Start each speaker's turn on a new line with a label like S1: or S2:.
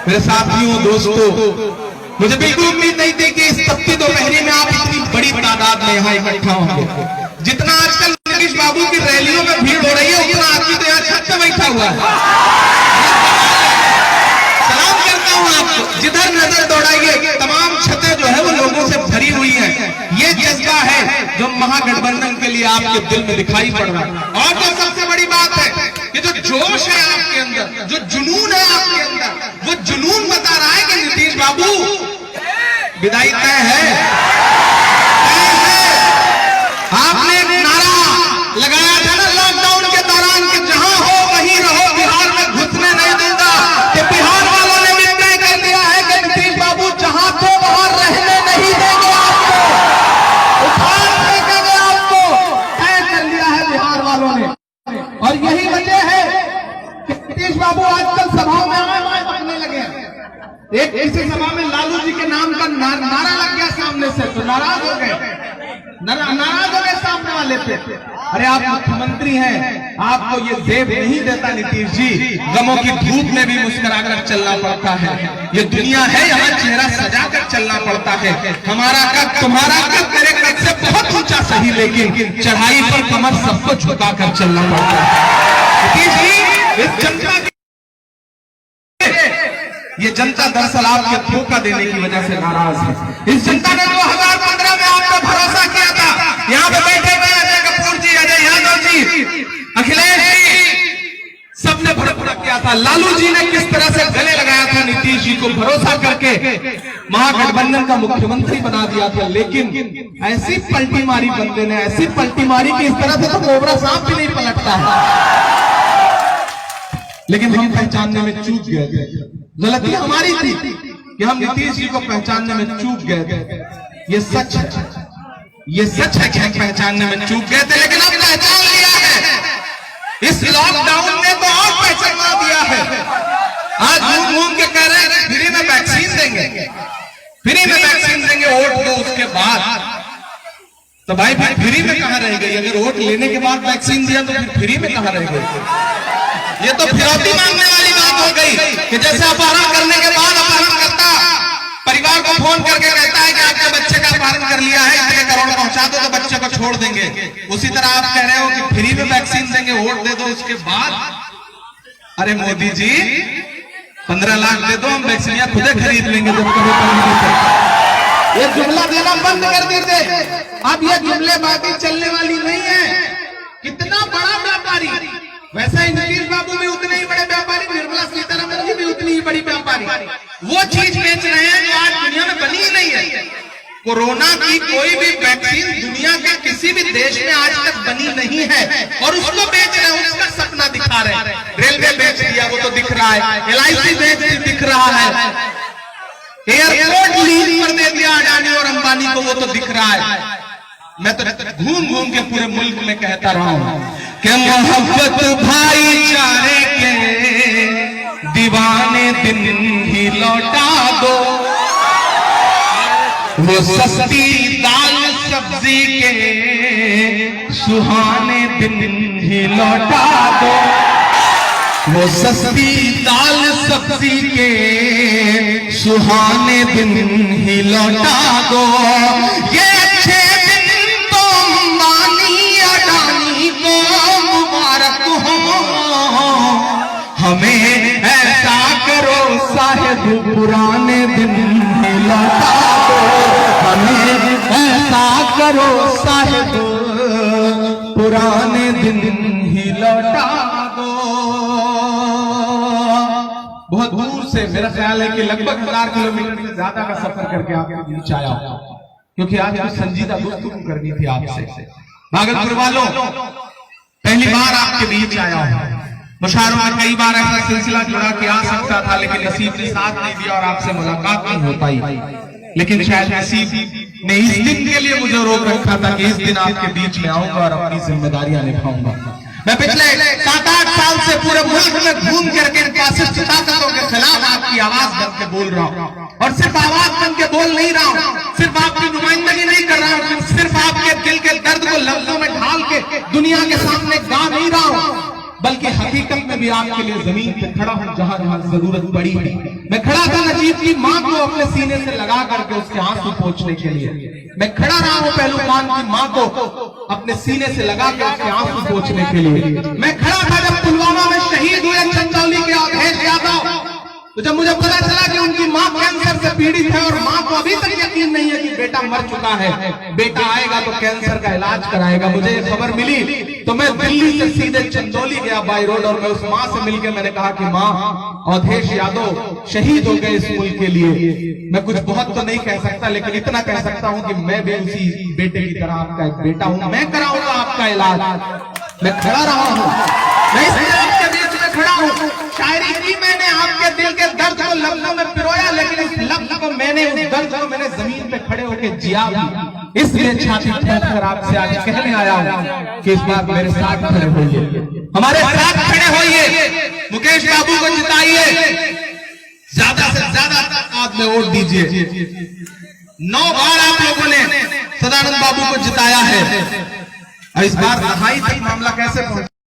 S1: मेरे साथियों, दोस्तों, मुझे बिल्कुल उम्मीद नहीं थी कि इस तपती दोपहरी में आप इतनी बड़ी तादाद में यहाँ इकट्ठा होंगे। जितना आजकल नीतीश बाबू की रैलियों में भीड़ हो रही है, उतना आदमी तो यहाँ छत पे बैठा हुआ है। सलाम करता हूँ आपको। जिधर नजर दौड़ाइए तमाम छतें जो है वो लोगों से भरी हुई है। ये जज्बा है जो महागठबंधन के लिए आपके दिल में दिखाई पड़ रहा है। और जो सबसे बड़ी बात है कि जो जोश है आपके अंदर, जो जुनून है आपके अंदर, वो जुनून बता रहा है कि नीतीश बाबू विदाई तय है। आपने एक नारा लगाया था ना लॉकडाउन के दौरान कि जहां हो वहीं रहो, बिहार में घुसने नहीं दूंगा। कि बिहार वालों ने भी तय कर दिया है कि नीतीश बाबू जहां को वहां रहने नहीं देंगे, आपको उखाड़ फेंकेंगे, आपको तय कर लिया है बिहार वालों ने। और यही वजह है कि नीतीश बाबू आजकल सभाओं में आए पकड़ने लगे हैं। एक किसी सभा में लालू जी के नाम का नारा लग गया सामने से, तो नाराज हो गए सामने वाले पे। अरे आप मुख्यमंत्री हैं, आपको ये जेब नहीं देता नीतीश जी। गमों की धूप में भी मुस्कुराकर चलना पड़ता है। ये दुनिया है, यहाँ चेहरा सजाकर चलना पड़ता है। हमारा कद, तुम्हारा कद मेरे कद से बहुत ऊंचा सही, लेकिन चढ़ाई पर कमर सबको झुकाकर चलना पड़ता है। नीतीश जी, इस जनता ये जनता दरअसल आपके धोखा देने की वजह से नाराज है। इस जनता ने 2015 में आप पे भरोसा किया था। यहाँ पे बैठे हुए अजय कपूर जी, अजय यादव जी, अखिलेश जी, सबने भरोसा किया था। लालू जी ने किस तरह से गले लगाया था नीतीश जी को, भरोसा करके महागठबंधन का मुख्यमंत्री बना दिया था। लेकिन ऐसी पलटी मारी बंदे ने, ऐसी पलटी मारी कि इस तरह से तो कोबरा सांप भी नहीं पलटता है। लेकिन हम पहचानने में चूक गए थे। गलती हमारी थी कि हम नीतीश जी को पहचानने में चूक गए थे। ये सच है, ये सच है कि हम पहचानने में चूक गए थे, लेकिन अब पहचान लिया है। इस लॉकडाउन ने तो और पहचाना दिया है। आज घूम घूम के कह रहे हैं फ्री में वैक्सीन देंगे, फ्री में वैक्सीन देंगे, वोट दो उसके बाद। तो भाई फ्री में कहां रह गई? अगर वोट लेने के बाद वैक्सीन दिया तो फिर फ्री में कहां रह गई? ये तो फिरौती मांगने वाली बात हो गई कि जैसे अपहरण करने के बाद अपहरणकर्ता परिवार को फोन करके कहता है कि आपके बच्चे का अपहरण कर लिया है, इतने करोड़ पहुंचा दो तो बच्चे को छोड़ देंगे। उसी तरह आप कह रहे हो कि फ्री में वैक्सीन देंगे, वोट दे दो उसके बाद। अरे मोदी जी, 15 लाख दे दो, हम वैक्सीन खुदे खरीद लेंगे जब कभी। ये जुमला देना बंद कर दीजिए। अब ये जुमलेबाजी चलने वाली नहीं है। कितना बड़ा व्यापारी, वैसा ही नीतीश बाबू भी उतने ही बड़े व्यापारी, निर्मला सीतारमण जी भी उतनी ही बड़ी व्यापारी। वो चीज बेच रहे हैं जो आज दुनिया में बनी ही नहीं है। कोरोना की कोई भी वैक्सीन दुनिया के किसी भी देश में आज तक बनी नहीं है, और उसको बेच रहे हैं, उसका सपना दिखा रहे हैं। रेलवे बेच दिया, वो तो दिख रहा है। LIC दिख रहा है। एयरपोर्ट लीज पर दे दिया अडानी और अंबानी को, वो तो दिख रहा है। मैं तो घूम घूम के पूरे मुल्क में कहता रहा हूं कि मोहब्बत भाईचारे के दीवाने दिन ही लौटा दो, वो सस्ती दाल सब्जी के सुहाने दिन ही लौटा दो, वो सस्ती दाल सब्जी के सुहाने दिन ही लौटा दो। ये अच्छे दिन तो अंबानी अडानी को मुबारक हो, हमें ऐसा करो साहिब पुराने दिन ही लौटा दो, हमें ऐसा करो साहिब पुराने दिन ही लौटा दो। बहुत दूर से, मेरा ख्याल है कि लगभग 1000 किलोमीटर से ज्यादा का सफर करके आपके बीच आया, क्योंकि आज कुछ संजीदा गुफ्तगू करनी थी आपसे। भागलपुर वालों, पहली बार आपके बीच आया हूं। मुशायरों में कई बार ऐसा सिलसिला जुड़ा कि आ सकता था, लेकिन नसीब ने साथ नहीं दिया और आपसे मुलाकात नहीं हो पाई। लेकिन शायद नसीब ने इस दिन के लिए मुझे रोक रखा था कि इस दिन आपके बीच में आऊंगा और अपनी जिम्मेदारियां निभाऊंगा। मैं पिछले 7-8 साल से पूरे मुल्क में घूम करके फासिस्ट ताकतों के खिलाफ आपकी आवाज बन के बोल रहा हूँ, और सिर्फ आवाज बन के बोल नहीं रहा हूँ, सिर्फ आपकी नुमाइंदगी नहीं कर रहा हूँ, सिर्फ आपके दिल के दर्द को लफ्जों में ढाल के दुनिया के सामने गा नहीं रहा हूँ, बल्कि हकीकत में भी आपके लिए जमीन पे खड़ा हूं जहां जहां जरूरत पड़ी है। मैं खड़ा था नजीब की मां को अपने सीने से लगा करके उसके आंसू पोंछने के लिए। मैं खड़ा रहा हूं पहलवान की मां को अपने सीने से लगा कर उसके आंसू पोंछने के लिए। मैं खड़ा था जब पुलवामा में शहीद हुए चंदौली के अवधेश यादव, तो जब मुझे पता चला कि उनकी मां कैंसर से पीड़ित है और मां को अभी तक यकीन नहीं है कि बेटा मर चुका है, बेटा आएगा तो कैंसर का इलाज कराएगा, मुझे ये खबर मिली तो मैं दिल्ली से सीधे चंदौली गया बाई रोड और मैं उस मां से मिलकर मैंने कहा कि मां, अवधेश यादव शहीद हो गए इस मुल्क के लिए। मैं कुछ बहुत तो नहीं कह सकता, लेकिन इतना कह सकता हूं कि मैं भी उसी बेटे की तरह आपका एक बेटा हूं, मैं कराऊंगा आपका इलाज। मैं खड़ा रहा हूं, मैं आपके बीच में खड़ा हूं। शायरी की मैंने आपके दिल के दर्द को लफ्जों में पिरोया, लेकिन इस लफ्ज को मैंने, उस दर्द को मैंने जमीन पे खड़े होकर जिया भी। इसलिए छाती ठोकर आपसे आज कहने आया हूं कि इस बार मेरे साथ खड़े होइए, हमारे साथ खड़े होइए, मुकेश बाबू को जिताइए, ज्यादा से ज्यादा तादाद में वोट दीजिए। 9 बार आप लोगों ने सदानंद बाबू को जिताया है और इस बार दहाई तक मामला कैसे पहुंचा।